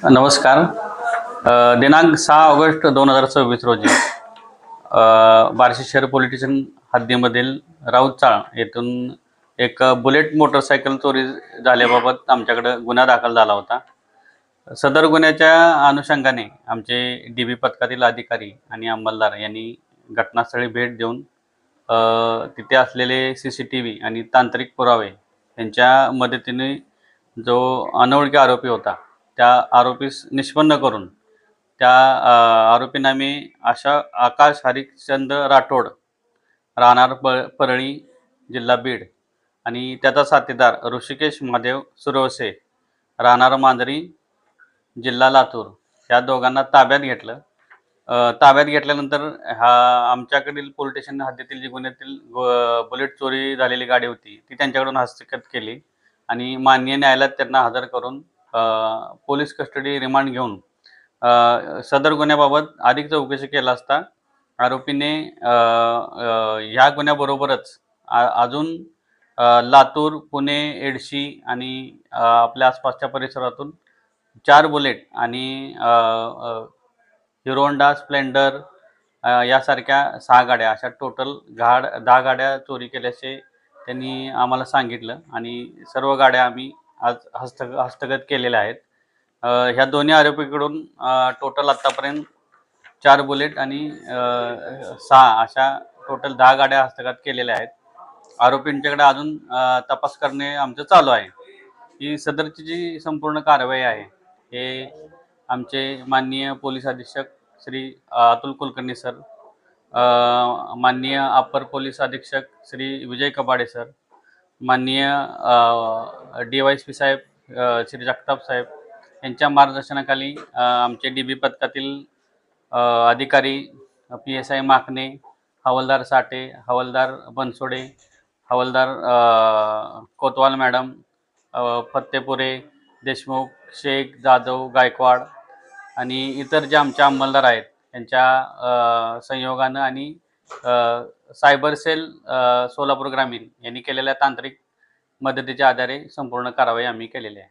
नमस्कार. दिनांक 6 ऑगस्ट 2026 रोजी बार्शी शहर पोलीस स्टेशन हद्दीमधील राऊत चाळ येथून एक बुलेट मोटरसायकल चोरी झाल्याबाबत आमच्याकडे गुन्हा दाखल झाला होता. सदर गुन्ह्याच्या अनुषंगाने आमचे DB पथकातील अधिकारी आणि अंमलदार यांनी घटनास्थळी भेट देऊन तिथे असलेले CCTV आणि तांत्रिक पुरावे यांच्या मदतीने जो अनोळखी आरोपी होता त्या आरोपीस निष्पन्न करून त्या आरोपींना मी आकाश हरिश्चंद्र राठोड राहणार परळी जिल्हा बीड आणि त्याचा साथीदार ऋषिकेश महादेव सुरवसे राहणार मांजरी जिल्हा लातूर या दोघांना ताब्यात घेतलं. ताब्यात घेतल्यानंतर आमच्याकडील पोलीस स्टेशन हद्दीतील जी गुन्ह्यातील बुलेट चोरी झालेली गाडी होती ती त्यांच्याकडून हस्तगत केली आणि माननीय न्यायालयात त्यांना हजर करून पोलीस कस्टडी रिमांड घेऊन सदर गुन्ह्याबाबत अधिक चौकशी केला असता आरोपीने ह्या गुन्ह्याबरोबरच अजून लातूर, पुणे, एडशी आणि आपल्या आसपासच्या परिसरातून 4 बुलेट आणि हिरो होंडा स्प्लेंडर यासारख्या 6 गाड्या अशा टोटल 10 गाड्या चोरी केल्याचे त्यांनी आम्हाला सांगितलं आणि सर्व गाड्या आम्ही आज हस्तगत केलेल्या आहेत. ह्या दोन्ही आरोपीकडून टोटल आत्तापर्यंत 4 बुलेट आणि 6 अशा टोटल 10 गाड्या हस्तगत केलेल्या आहेत. आरोपींच्याकडे अजून तपास करणे आमचं चालू आहे. ही सदरची जी संपूर्ण कारवाई आहे हे आमचे माननीय पोलीस अधीक्षक श्री अतुल कुलकर्णी सर, माननीय अपर पोलीस अधीक्षक श्री विजय कपाडे सर, माननीय DYSP साहेब श्री जगताप साहेब यांच्या मार्गदर्शनाखाली आमचे DB पथकातील अधिकारी PSI माखने, हवालदार साठे, हवालदार बनसोडे, हवालदार कोतवाल मॅडम, फत्तेपुरे, देशमुख, शेख, जाधव, गायकवाड आणि इतर जे आमचे अंमलदार आहेत यांच्या संयोगानं आणि सायबर सेल सोलापूर ग्रामीण यांनी केलेल्या तांत्रिक मदतीच्या आधारे संपूर्ण कारवाई आम्ही केलेली आहे.